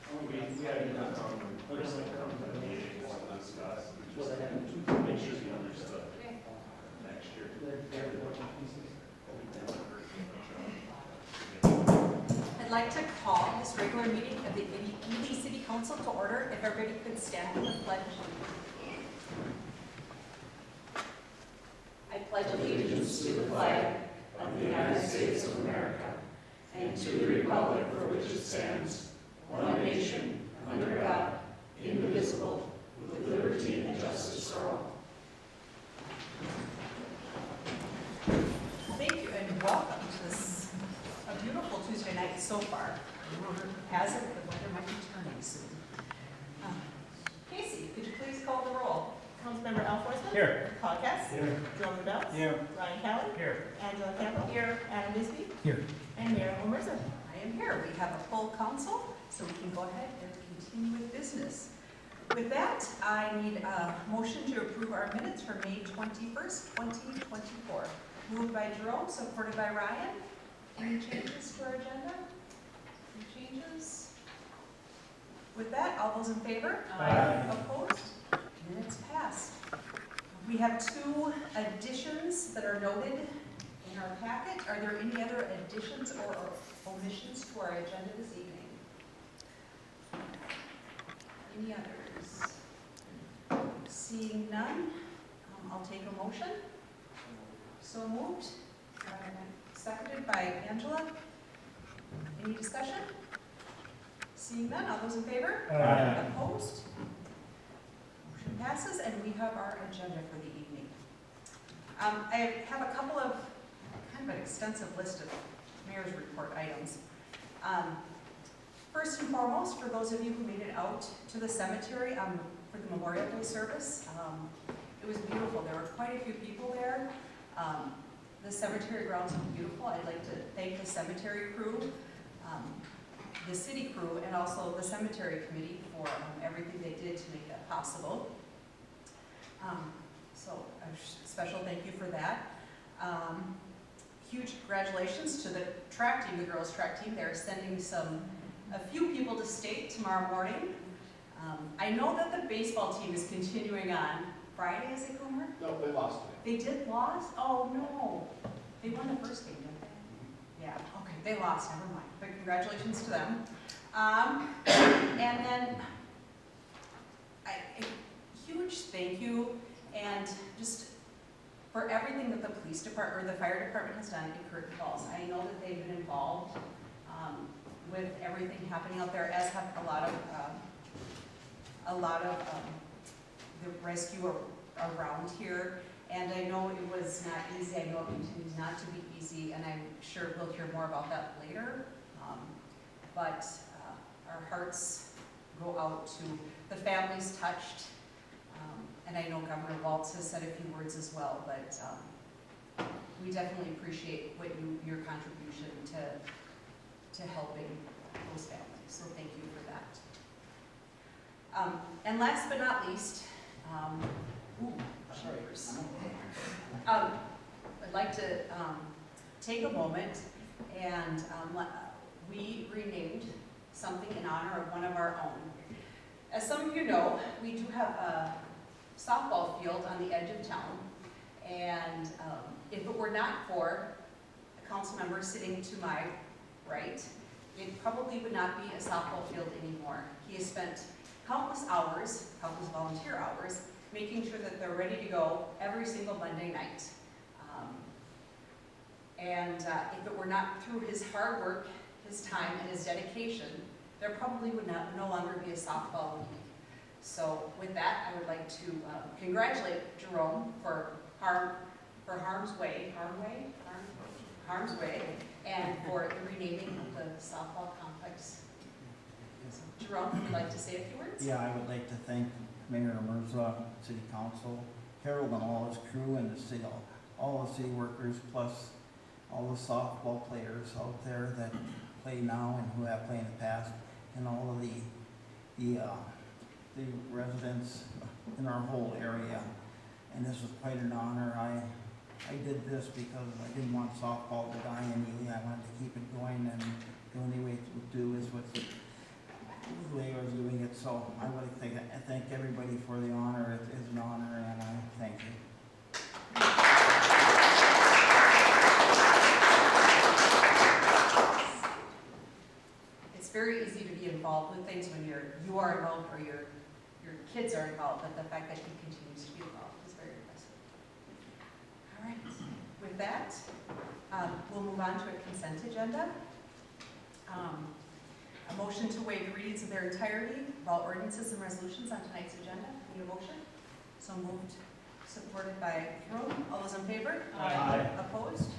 We had to person come to the meeting to discuss, just make sure you understood next year. I'd like to call this regular meeting of the Ely City Council to order. If everybody could stand for the pledge. I pledge allegiance to the flag of the United States of America and to the republic for which it stands, one nation, under God, indivisible, with liberty and justice for all. Thank you and welcome to this a beautiful Tuesday night so far. Has it? The weather might be turning soon. Casey, could you please call the roll? Council Member Alforsman? Here. Podcast? Here. Jerome Debeltz? Here. Ryan Kelly? Here. Angela Campbell? Here. Adam Bisbee? Here. And Mayor Omerson. I am here. We have a full council, so we can go ahead and continue with business. With that, I need a motion to approve our minutes for May 21st, 2024. Moved by Jerome, supported by Ryan. Any changes to our agenda? Any changes? With that, all those in favor? Aye. Opposed? Minutes passed. We have two additions that are noted in our packet. Are there any other additions or omissions to our agenda this evening? Any others? Seeing none, I'll take a motion. So moved. Seconded by Angela. Any discussion? Seeing none, all those in favor? Aye. Opposed? Motion passes, and we have our agenda for the evening. I have a couple of, kind of an extensive list of mayor's report items. First and foremost, for those of you who made it out to the cemetery for the Memorial Day service, it was beautiful. There were quite a few people there. The cemetery grounds were beautiful. I'd like to thank the cemetery crew, the city crew, and also the cemetery committee for everything they did to make that possible. So a special thank you for that. Huge congratulations to the track team, the girls track team. They're sending a few people to state tomorrow morning. I know that the baseball team is continuing on. Friday, is it, Comer? No, they lost today. They did lost? Oh, no. They won the first game, didn't they? Yeah, okay, they lost, never mind. But congratulations to them. And then, a huge thank you, and just for everything that the police department, or the fire department has done in Curtin Falls. I know that they've been involved with everything happening out there, as have a lot of the rescue around here. And I know it was not easy. I know it continues not to be easy, and I'm sure we'll hear more about that later. But our hearts go out to the families touched. And I know Governor Waltz has said a few words as well, but we definitely appreciate your contribution to helping those families. So thank you for that. And last but not least, I'd like to take a moment and we renamed something in honor of one of our own. As some of you know, we do have a softball field on the edge of town, and if it were not for a council member sitting to my right, it probably would not be a softball field anymore. He has spent countless hours, countless volunteer hours, making sure that they're ready to go every single Monday night. If it were not through his hard work, his time, and his dedication, there probably would no longer be a softball league. So with that, I would like to congratulate Jerome for Harm's Way, and for the renaming of the softball complex. So, Jerome, would you like to say a few words? Yeah, I would like to thank Mayor Mirza, City Council, Harold and all his crew, and the city, all the city workers, plus all the softball players out there that play now and who have played in the past, and all of the residents in our whole area. And this was quite an honor. I did this because I didn't want softball to die in Ely. I wanted to keep it going, and the only way to do is with the way it's very easy to be involved with things when you are involved or your kids are involved, but the fact that he continues to be involved is very impressive. All right, with that, we'll move on to a consent agenda. A motion to waive the readings of their entirety of all ordinances and resolutions on tonight's agenda. Need a motion? So moved, supported by Jerome. All those in favor? Aye. Opposed?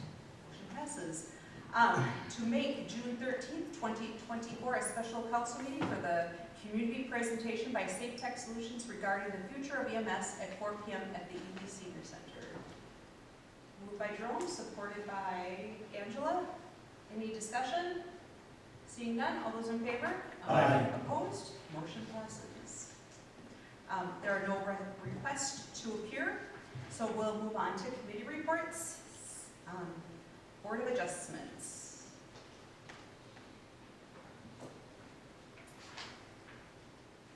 Motion passes. To make June 13th, 2024 a special council meeting for the community presentation by Safe Tech Solutions regarding the future of EMS at 4 p.m. at the Ely Senior Center. Moved by Jerome, supported by Angela. Any discussion? Seeing none, all those in favor? Aye. Opposed? Motion passes. There are no requests to appear, so we'll move on to committee reports. Board of Adjustments.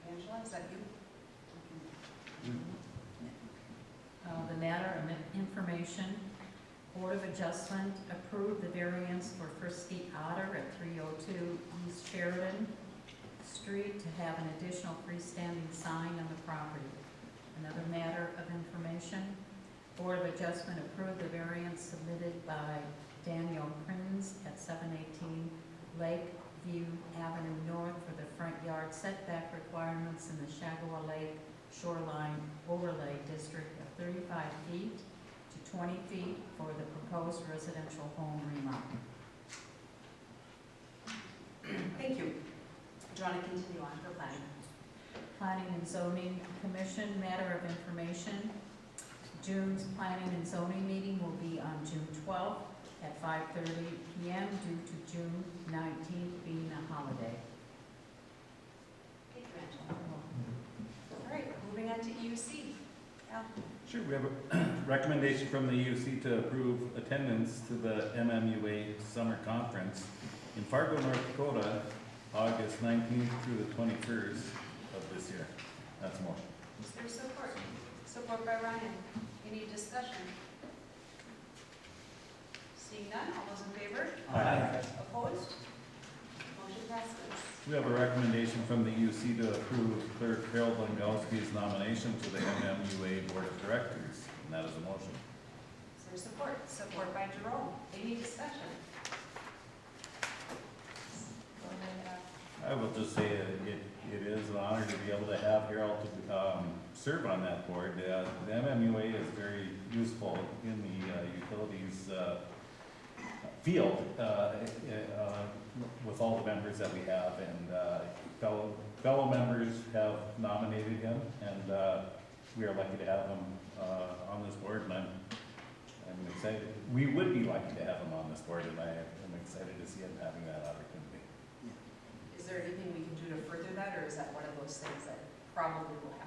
Angela, is that you? The matter of information, Board of Adjustment approved the variance for Frisky Otter at 302 East Sheridan Street to have an additional freestanding sign on the property. Another matter of information, Board of Adjustment approved the variance submitted by Daniel Prinz at 718 Lakeview Avenue North for the front yard setback requirements in the Shagawa Lake Shoreline Overlay District of 35 feet to 20 feet for the proposed residential home remodel. Thank you. Do you want to continue on for planning? Planning and Zoning Commission, matter of information. June's Planning and Zoning meeting will be on June 12th at 5:30 p.m. due to June 19th being a holiday. Thank you, Angela. All right, moving on to EUC. Al? Sure, we have a recommendation from the EUC to approve attendance to the MMUA Summer Conference in Fargo, North Dakota, August 19th through the 21st of this year. That's a motion. Is there support? Support by Ryan. Any discussion? Seeing none, all those in favor? Aye. Opposed? Motion passes. We have a recommendation from the EUC to approve Clerk Harold Langowski's nomination to the MMUA Board of Directors, and that is a motion. Is there support? Support by Jerome. Any discussion? Go ahead, I will just say it is an honor to be able to have Harold to serve on that board. The MMUA is very useful in the utilities field with all the members that we have, and fellow members have nominated him, and we are lucky to have him on this board, and I'm excited. We would be lucky to have him on this board, and I am excited to see him having that opportunity. Is there anything we can do to further that, or is that one of those things that probably will happen?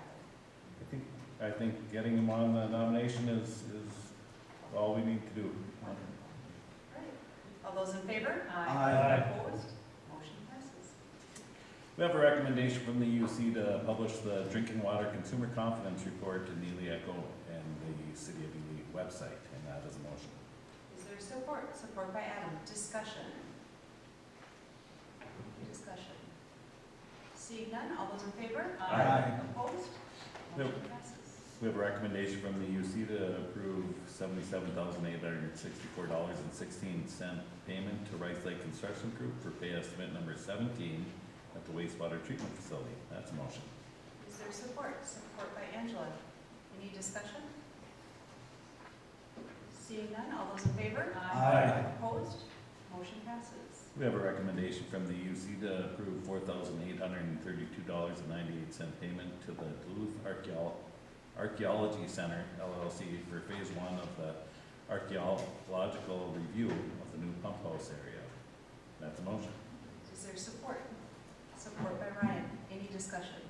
I think getting him on the nomination is all we need to do. All right. All those in favor? Aye. Opposed? Motion passes. We have a recommendation from the EUC to publish the Drinking Water Consumer Confidence Report in the Ely Echo and the City of Ely website, and that is a motion. Is there support? Support by Adam. Discussion. Discussion. Seeing none, all those in favor? Aye. Opposed? No. Motion passes. We have a recommendation from the EUC to approve $77,864.16 payment to Rice Lake Construction Group for pay estimate number 17 at the wastewater treatment facility. That's a motion. Is there support? Support by Angela. Any discussion? Seeing none, all those in favor? Aye. Opposed? Motion passes. We have a recommendation from the EUC to approve $4,832.98 payment to the Duluth Archaeology Center LLC for phase 1 of the archaeological review of the new pump house area. That's a motion. Is there support? Support by Ryan. Any discussion?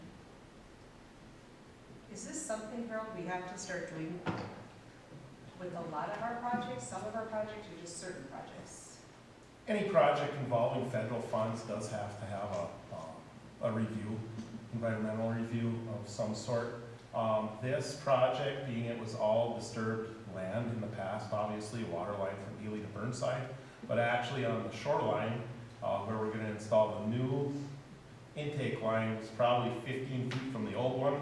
Is this something, Harold, we have to start doing with a lot of our projects, some of our projects, or just certain projects? Any project involving federal funds does have to have a review, environmental review of some sort. This project, being it was all disturbed land in the past, obviously a water line from Ely to Burnside, but actually on the shoreline, where we're gonna install the new intake line. It's probably 15 feet from the old one,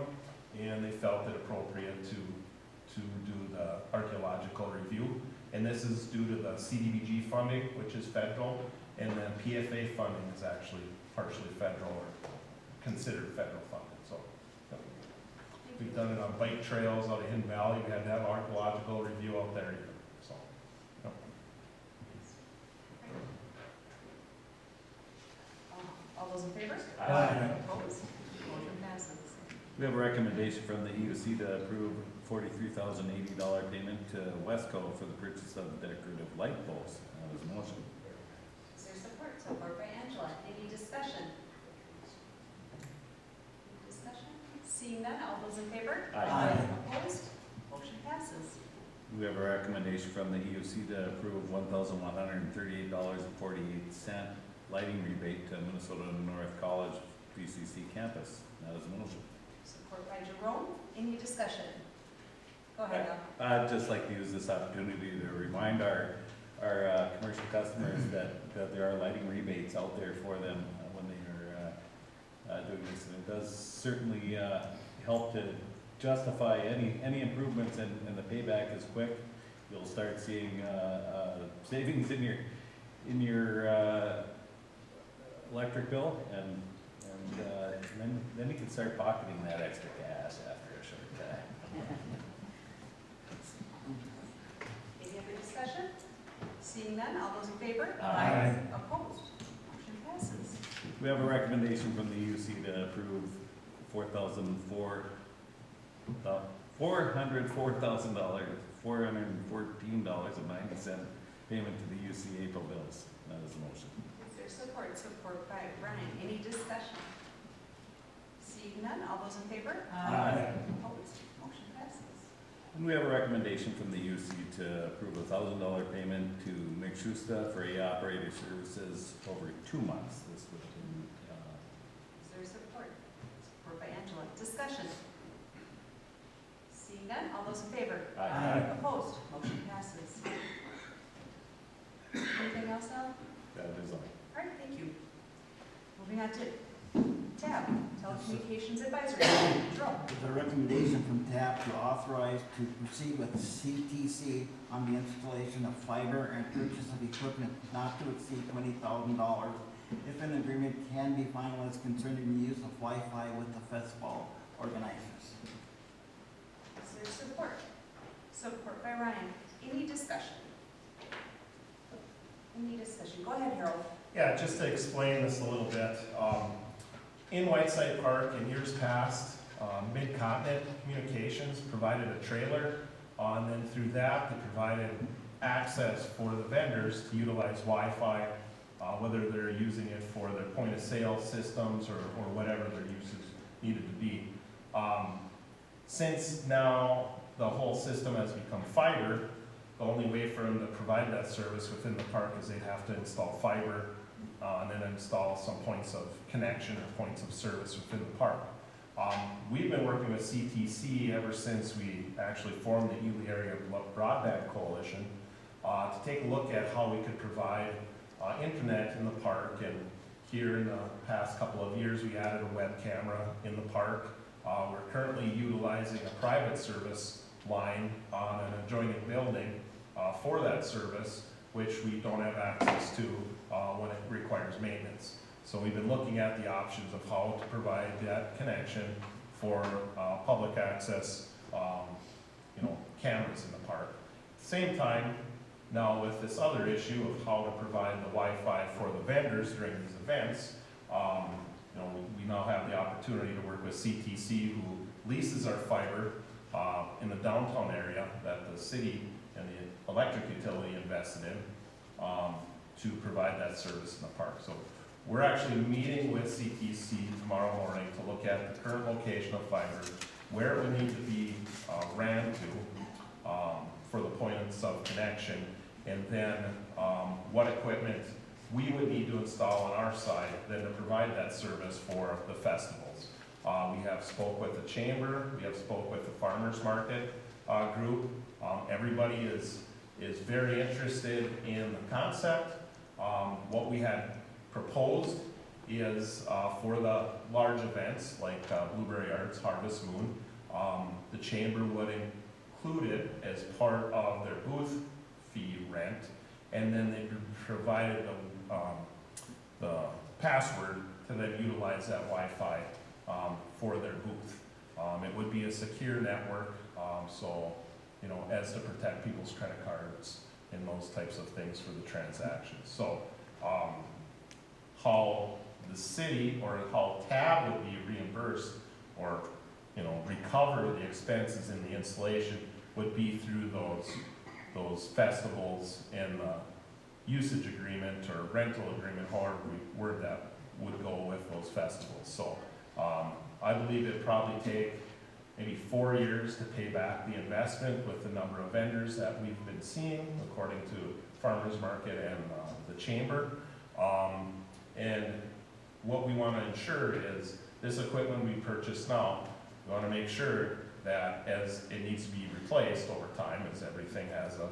and they felt it appropriate to do the archaeological review. And this is due to the CDBG funding, which is federal, and then PFA funding is actually partially federal or considered federal funding. So we've done it on bike trails out of Hidden Valley. We had to have archaeological review out there. So, All those in favor? Aye. Opposed? Motion passes. We have a recommendation from the EOC to approve $43,080 payment to Wesco for the purchase of decorative light poles. That was a motion. Is there support? Support by Angela. Any discussion? Discussion? Seeing none, all those in favor? Aye. Opposed? Motion passes. We have a recommendation from the EOC to approve $1,138.48 lighting rebate to Minnesota North College VCC campus. That was a motion. Support by Jerome. Any discussion? Go ahead, Al. I'd just like to use this opportunity to remind our commercial customers that there are lighting rebates out there for them when they are doing this. And it does certainly help to justify any improvements, and the payback is quick. You'll start seeing savings in your electric bill, and then you can start pocketing that extra cash after a short time. Any other discussion? Seeing none, all those in favor? Aye. Opposed? Motion passes. We have a recommendation from the UC to approve $414,000 $414.90 payment to the UC April bills. That is a motion. Is there support? Support by Brian. Any discussion? Seeing none, all those in favor? Aye. Opposed? Motion passes. And we have a recommendation from the UC to approve a $1,000 payment to McSchusta for operator services over 2 months. This would be, Is there support? Support by Angela. Discussion? Seeing none, all those in favor? Aye. Opposed? Motion passes. Anything else, Al? that is all. All right, thank you. Moving on to TAB, Telecommunications Advisory Board. Jerome. There's a recommendation from TAP to authorize to proceed with CTC on the installation of fiber and purchase of equipment not to exceed $20,000 if an agreement can be finalized concerning the use of Wi-Fi with the festival organizers. Is there support? Support by Ryan. Any discussion? Any discussion? Go ahead, Harold. yeah, just to explain this a little bit. In Whiteside Park, in years past, Midco Communications provided a trailer, and then through that, they provided access for the vendors to utilize Wi-Fi, whether they're using it for their point-of-sale systems or whatever their uses needed to be. Since now the whole system has become fiber, the only way for them to provide that service within the park is they'd have to install fiber and then install some points of connection or points of service within the park. We've been working with CTC ever since we actually formed the Ely Area Broadband Coalition to take a look at how we could provide internet in the park. And here in the past couple of years, we added a web camera in the park. We're currently utilizing a private service line on an adjoining building for that service, which we don't have access to when it requires maintenance. So we've been looking at the options of how to provide that connection for public access, cameras in the park. At the same time, now with this other issue of how to provide the Wi-Fi for the vendors during these events, we now have the opportunity to work with CTC, who leases our fiber in the downtown area that the city and the electric utility invested in to provide that service in the park. So we're actually meeting with CTC tomorrow morning to look at the current location of fiber, where it would need to be ran to for the points of connection, and then what equipment we would need to install on our side then to provide that service for the festivals. We have spoke with the chamber, we have spoke with the farmers market group. Everybody is very interested in the concept. What we had proposed is for the large events like Blueberry Arts, Harvest Moon. The chamber would include it as part of their booth fee rent, and then they provided the password to then utilize that Wi-Fi for their booth. It would be a secure network, so, you know, as to protect people's credit cards and those types of things for the transactions. So, how the city or how TAB would be reimbursed or, you know, recover the expenses in the installation would be through those festivals and the usage agreement or rental agreement, however we word that, would go with those festivals. So I believe it'd probably take maybe 4 years to pay back the investment with the number of vendors that we've been seeing, according to Farmers Market and the Chamber. And what we want to ensure is this equipment we purchase now, we want to make sure that as it needs to be replaced over time, as everything has a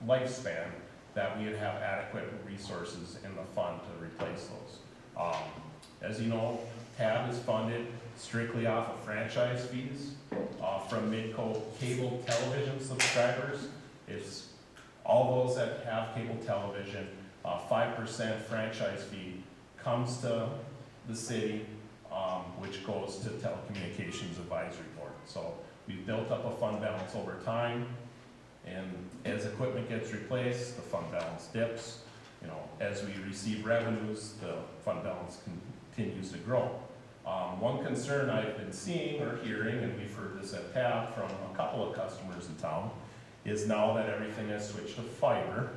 lifespan, that we would have adequate resources in the fund to replace those. As you know, TAB is funded strictly off of franchise fees from Midco cable television subscribers. It's all those that have cable television, 5% franchise fee comes to the city, which goes to Telecommunications Advisory Board. So we've built up a fund balance over time, and as equipment gets replaced, the fund balance dips. You know, as we receive revenues, the fund balance continues to grow. One concern I've been seeing or hearing, and we've heard this at TAP from a couple of customers in town, is now that everything has switched to fiber,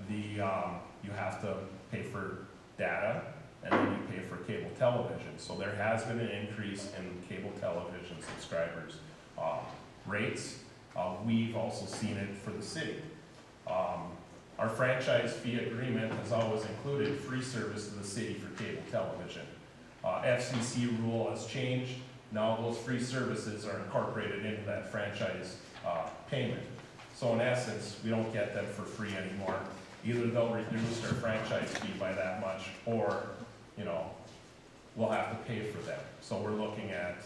you have to pay for data and then you pay for cable television. So there has been an increase in cable television subscribers rates. We've also seen it for the city. Our franchise fee agreement has always included free service to the city for cable television. FCC rule has changed. Now those free services are incorporated into that franchise payment. So in essence, we don't get them for free anymore. Either they'll reduce their franchise fee by that much, or, you know, we'll have to pay for them. So we're looking at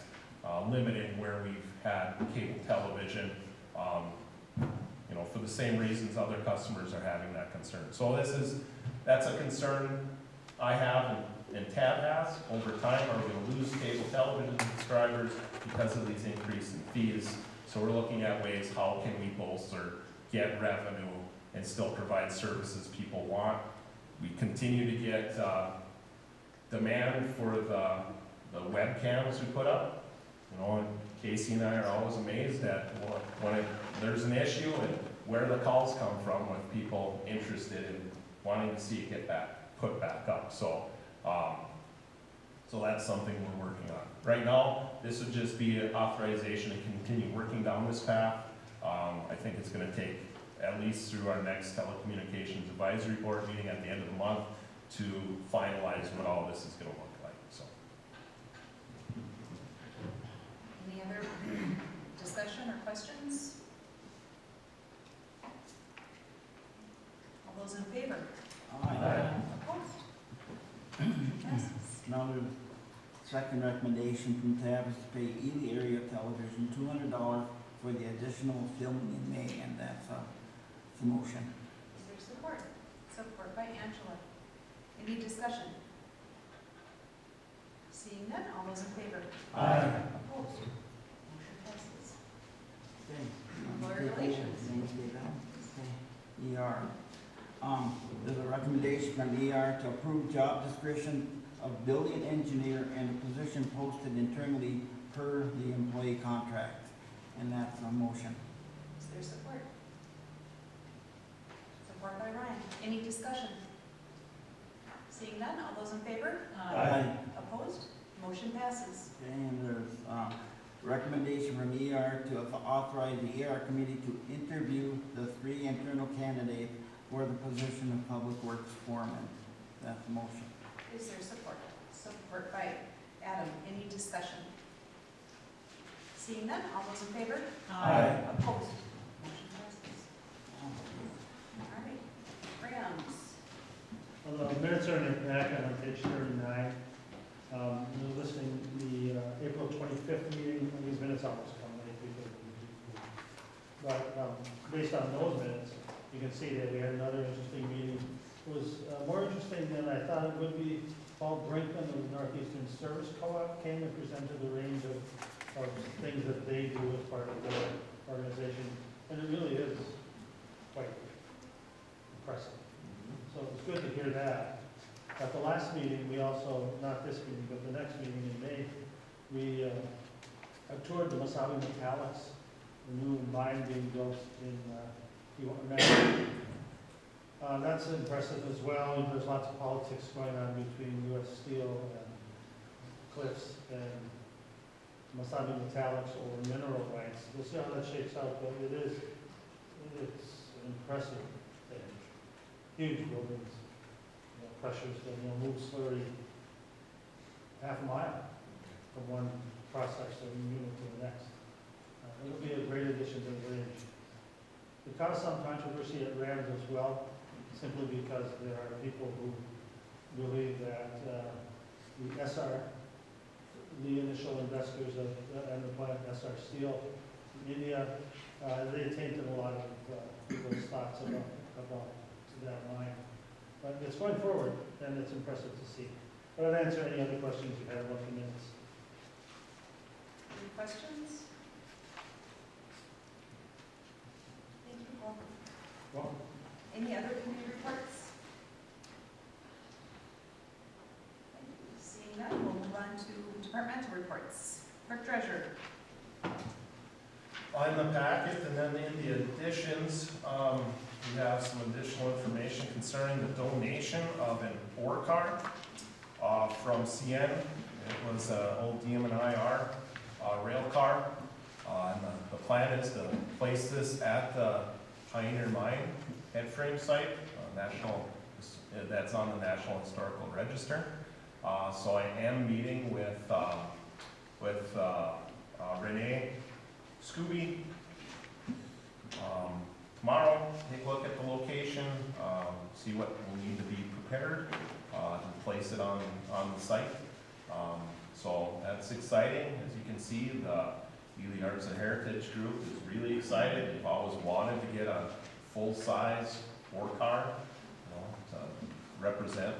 limiting where we've had cable television, you know, for the same reasons other customers are having that concern. So that's a concern I have and TAB has. Over time, are we going to lose cable television subscribers because of these increases in fees? So we're looking at ways, how can we bolster, get revenue, and still provide services people want. We continue to get demand for the webcams we put up. You know, and Casey and I are always amazed at when there's an issue and where the calls come from with people interested in wanting to see it get put back up. So, so that's something we're working on. Right now, this would just be an authorization to continue working down this path. I think it's going to take at least through our next Telecommunications Advisory Board meeting at the end of the month to finalize what all this is going to look like. So, Any other discussion or questions? All those in favor? Opposed? Passes. Now the second recommendation from TAB is to pay Ely Area Television $200 for the additional filming in May, and that's the motion. Is there support? Support by Angela. Any discussion? Seeing none, all those in favor? Opposed? Motion passes. Okay. Employee relations. Okay. ER. There's a recommendation from ER to approve job description of building engineer and a position posted internally per the employee contract, and that's a motion. Is there support? Support by Ryan. Any discussion? Seeing none, all those in favor? Opposed? Motion passes. Okay, and there's recommendation from ER to authorize the ER committee to interview the 3 internal candidates for the position of public works foreman. That's the motion. Is there support? Support by Adam. Any discussion? Seeing none, all those in favor? Opposed? Motion passes. All right. Grams. Well, the minutes are in your packet on page 39. You're listing the April 25th meeting. These minutes always come late because but based on those minutes, you can see that we had another interesting meeting. It was more interesting than I thought it would be. Paul Brinkman of the Northeastern Service Co-op came and presented a range of things that they do as part of their organization, and it really is quite impressive. So it was good to hear that. At the last meeting, we also, not this meeting, but the next meeting in May, we toured the Masabi Metallics, the new mine being built in Ely. That's impressive as well. There's lots of politics going on between U.S. Steel and Cliffs and Masabi Metallics over mineral rights. We'll see how that shakes out, but it's an impressive thing. Huge buildings, pressures that move slurry half a mile from one processing unit to the next. It'll be a great addition to the range. It caused some controversy at Rams as well, simply because there are people who believe that the SR, the initial investors and the plant SR Steel in India, they tainted a lot of people's thoughts about that mine. But it's going forward, and it's impressive to see. But I'll answer any other questions you have about the minutes. Any questions? Thank you, Paul. Well, Any other committee reports? Seeing none, we'll move on to departmental reports. Clerk Treasurer. In the packet and then in the additions, we have some additional information concerning the donation of an ore car from CN. It was an old DM&IR rail car. And the plan is to place this at the Pioneer Mine headframe site, that's on the National Historical Register. So I am meeting with Renee Scooby tomorrow. Take a look at the location, see what will need to be prepared to place it on the site. So that's exciting. As you can see, the Ely Arts and Heritage Group is really excited. They've always wanted to get a full-size ore car, to represent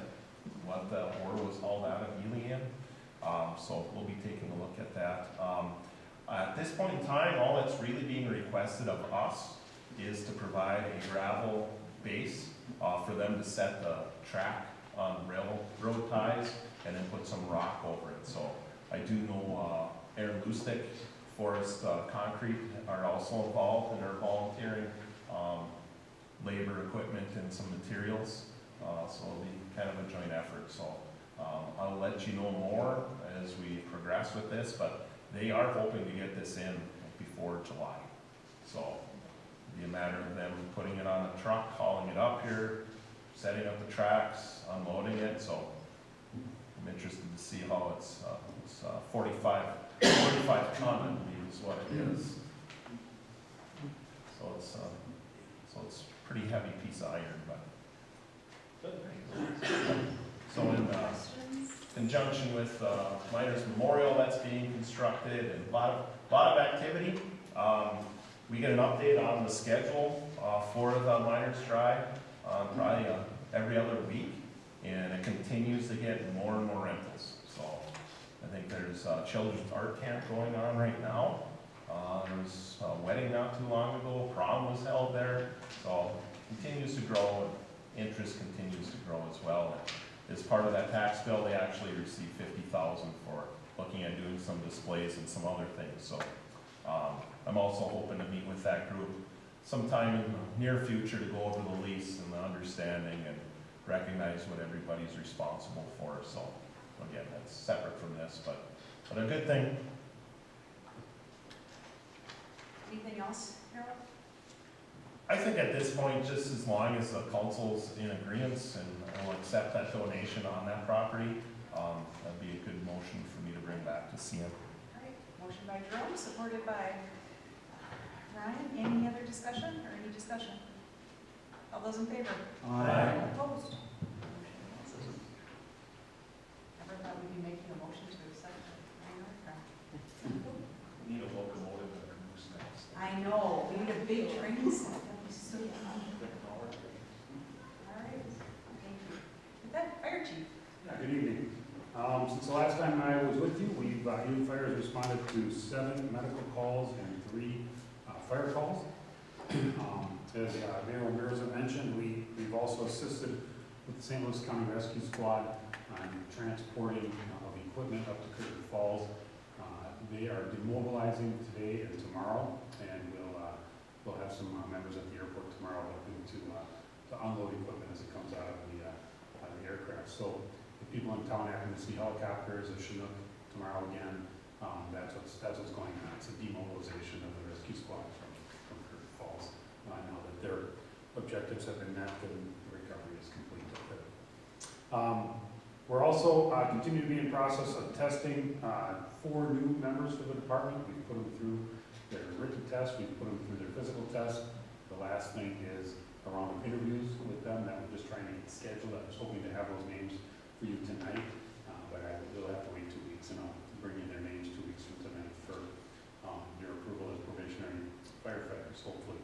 what the ore was hauled out of Ely in. So we'll be taking a look at that. At this point in time, all that's really being requested of us is to provide a gravel base for them to set the track on railroad ties and then put some rock over it. So I do know Aaron Lustig, Forest Concrete are also involved and are volunteering labor, equipment, and some materials. So it'll be kind of a joint effort. So I'll let you know more as we progress with this, but they are hoping to get this in before July. So it'll be a matter of them putting it on a truck, hauling it up here, setting up the tracks, unloading it. So I'm interested to see how it's 45 ton, I believe is what it is. So it's a pretty heavy piece of iron, but. So in conjunction with Miners Memorial that's being constructed and a lot of activity, we get an update on the schedule for the Miners Drive probably every other week, and it continues to get more and more rentals. So I think there's a children's art camp going on right now. There was a wedding not too long ago, prom was held there, so it continues to grow. Interest continues to grow as well. And as part of that tax bill, they actually received $50,000 for looking at doing some displays and some other things. So I'm also hoping to meet with that group sometime in the near future to go over the lease and the understanding and recognize what everybody's responsible for. So again, that's separate from this, but a good thing. Anything else, Harold? I think at this point, just as long as the council's in agreement and will accept that donation on that property, that'd be a good motion for me to bring back to CM. All right, motion by Jerome, supported by Ryan. Any other discussion or any discussion? All those in favor? Aye. Opposed? Motion Since the last time I was with you, Ely Fire has responded to 7 medical calls and 3 fire calls. As Mayor Ramirez mentioned, we've also assisted with the St. Louis County Rescue Squad on transporting of equipment up to Curtin Falls. They are demobilizing today and tomorrow, and we'll have some members at the airport tomorrow helping to unload equipment as it comes out of the aircraft. So if people in town happen to see helicopters or Chinook tomorrow again, that's what's going on. It's a demobilization of the rescue squad from Curtin Falls. Now that their objectives have been met and the recovery is complete with it. We're also continue to be in process of testing 4 new members for the department. We've put them through their written test, we've put them through their physical test. The last thing is a round of interviews with them that we're just trying to get scheduled. I was hoping to have those names for you tonight, but I will have to wait 2 weeks, and I'll bring you their names 2 weeks from tonight for your approval as probationary firefighters, hopefully.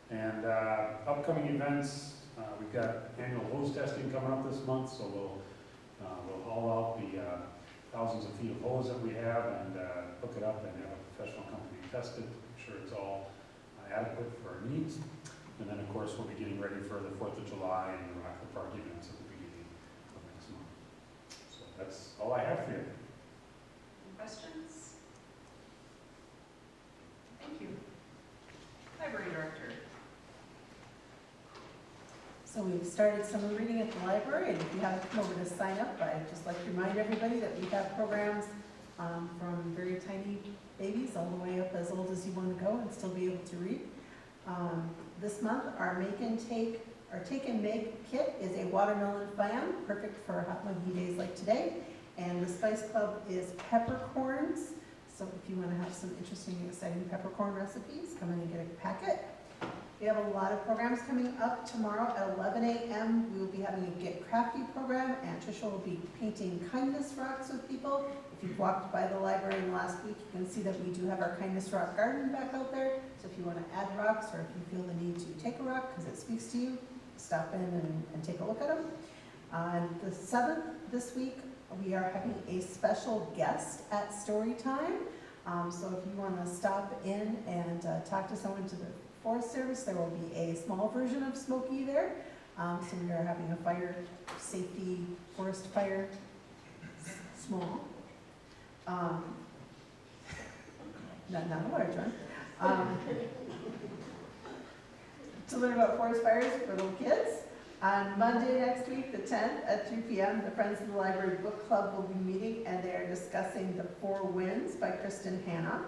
And upcoming events, we've got annual hose testing coming up this month, so we'll haul out the thousands of feet of hose that we have and hook it up and have a professional company test it, make sure it's all adequate for our needs. And then, of course, we'll be getting ready for the 4th of July and the Rockford Park events at the beginning of next month. So that's all I have for you. Any questions? Thank you. Library Director. So we've started summer reading at the library, and if you haven't come over to sign up, I'd just like to remind everybody that we have programs from very tiny babies all the way up as old as you want to go and still be able to read. This month, our Take and Make kit is a watermelon fan, perfect for hot muggy days like today. And the Spice Club is peppercorns. So if you want to have some interesting, exciting peppercorn recipes, come in and get a packet. We have a lot of programs coming up. Tomorrow at 11 a.m. we will be having a Get Crafty program, and Tricia will be painting kindness rocks with people. If you've walked by the library in the last week, you can see that we do have our kindness rock garden back out there. So if you want to add rocks, or if you feel the need to take a rock because it speaks to you, stop in and take a look at them. On the 7th this week, we are having a special guest at story time. So if you want to stop in and talk to someone to the Forest Service, there will be a small version of Smokey there. So we are having a fire safety, forest fire, small. Not a large one. To learn about forest fires for little kids. On Monday next week, the 10th at 3 p.m., the Friends of the Library Book Club will be meeting, and they are discussing The Four Winds by Kristen Hanna.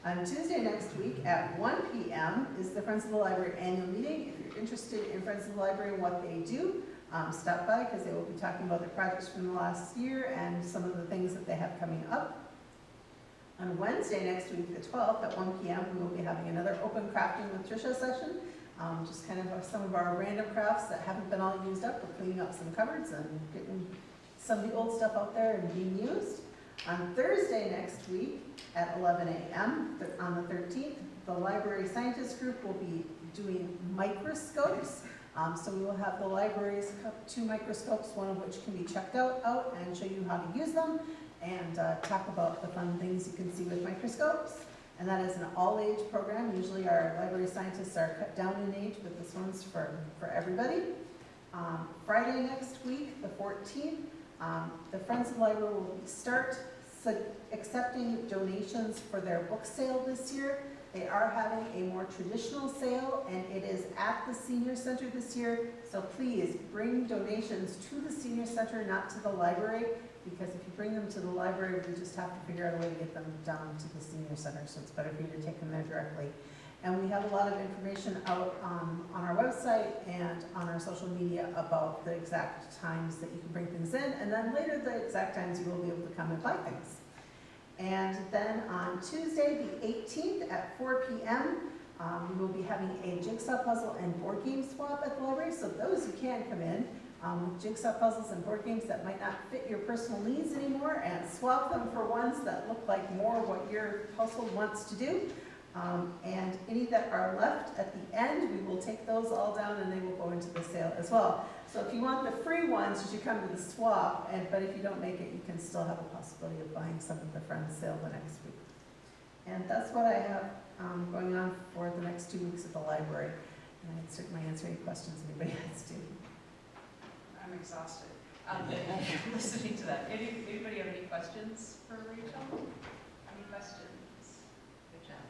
On Tuesday next week at 1 p.m. is the Friends of the Library annual meeting. If you're interested in Friends of the Library and what they do, stop by, because they will be talking about their projects from the last year and some of the things that they have coming up. On Wednesday next week, the 12th at 1 p.m., we will be having another open crafting with Tricia session. Just kind of some of our random crafts that haven't been all used up. We're cleaning up some cupboards and getting some of the old stuff out there and being used. On Thursday next week at 11 a.m., on the 13th, the Library Scientist Group will be doing microscopes. So we will have the library's 2 microscopes, one of which can be checked out and show you how to use them, and talk about the fun things you can see with microscopes. And that is an all-age program. Usually our library scientists are cut down in age, but this one's for everybody. Friday next week, the 14th, the Friends of the Library will start accepting donations for their book sale this year. They are having a more traditional sale, and it is at the Senior Center this year. So please bring donations to the Senior Center, not to the library, because if you bring them to the library, we just have to figure out a way to get them down to the Senior Center. So it's better for you to take them there directly. And we have a lot of information out on our website and on our social media about the exact times that you can bring things in, and then later the exact times you will be able to come and buy things. And then on Tuesday, the 18th at 4 p.m., we will be having a jigsaw puzzle and board game swap at the library. So those who can come in with jigsaw puzzles and board games that might not fit your personal needs anymore, and swap them for ones that look like more what your household wants to do. And any that are left at the end, we will take those all down and they will go into the sale as well. So if you want the free ones, you should come to the swap, but if you don't make it, you can still have a possibility of buying some at the Friends sale the next week. And that's what I have going on for the next 2 weeks at the library. And I'd certainly answer any questions anybody has to. I'm exhausted. Listening to that. Anybody have any questions for Rachel? Any questions? Good job.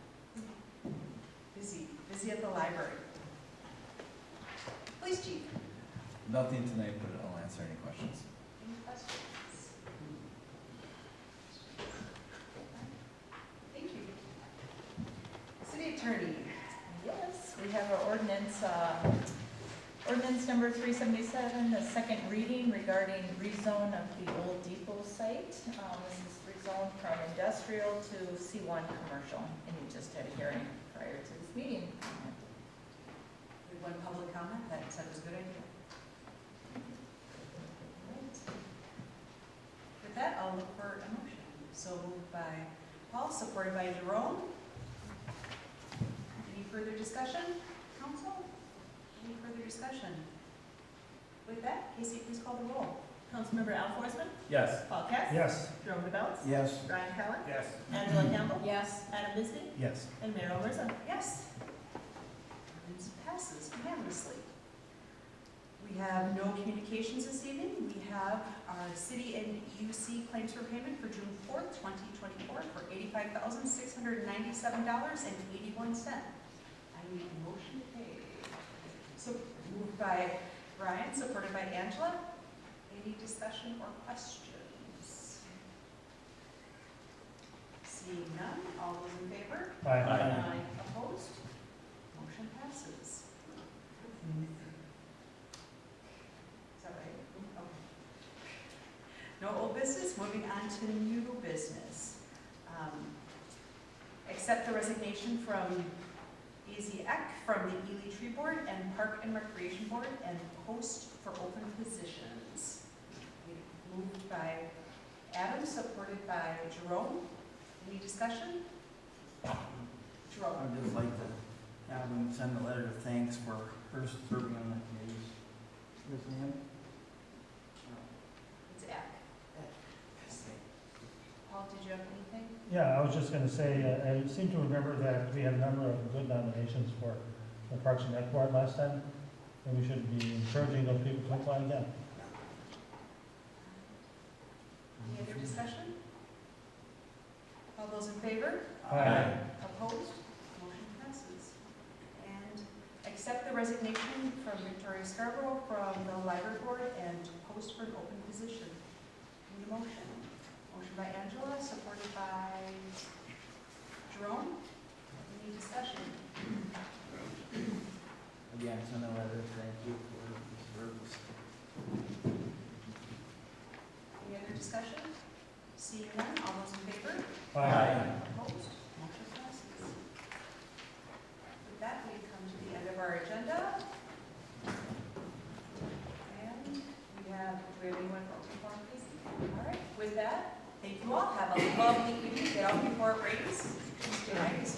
Busy at the library. Police chief, Nothing tonight, but I'll answer any questions. any questions? Thank you. City attorney. Yes, we have our ordinance, ordinance number 377, the second reading regarding rezone of the old depot site. This is rezoned from industrial to C1 commercial, and we just had a hearing prior to this meeting. We had one public comment that said it was a good idea. Right. With that, I'll look for a motion. So moved by Paul, supported by Jerome. Any further discussion, council? Any further discussion? With that, Casey, please call the roll. Councilmember Al Forsman, Yes. Paul Kess, Yes. Jerome Debeltz, Yes. Brian Callen, Yes. Angela Campbell, Yes. Adam Bisbee, Yes. and Mayor Olbersen. Yes. Ordinance passes unanimously. We have no communications this evening. We have our city and UC claims for payment for June 4th, 2024 for $85,697.81. I need a motion to pay. So moved by Brian, supported by Angela. Any discussion or questions? Seeing none, all those in favor? Aye. Opposed? Motion passes. Is that right? Okay. No old business, moving on to new business. Accept the resignation from Easy Eck from the Ely Tree Board and Park and Recreation Board and post for open positions. Moved by Adam, supported by Jerome. Any discussion? Jerome. I'd just like to have them send a letter of thanks for her serving on that committee. His name? It's Eck. Paul, did you have anything? Yeah, I was just gonna say, I seem to remember that we had a number of good nominations for the Parks and Rec Board last time, and we should be encouraging those people to apply again. Any other discussion? All those in favor? Aye. Opposed? Motion passes. And accept the resignation from Victoria Scarborough from the Library Board and post for an open position. Need a motion? Motion by Angela, supported by Jerome. Any discussion? Again, send a letter of thank you for his service. Any other discussion? Seeing none, all those in favor? Opposed? Motion passes. With that, we come to the end of our agenda. And we have, do we have anyone for open forum, please? All right, with that, thank you all. Have a lovely evening. Get out before it rains. Tuesday night is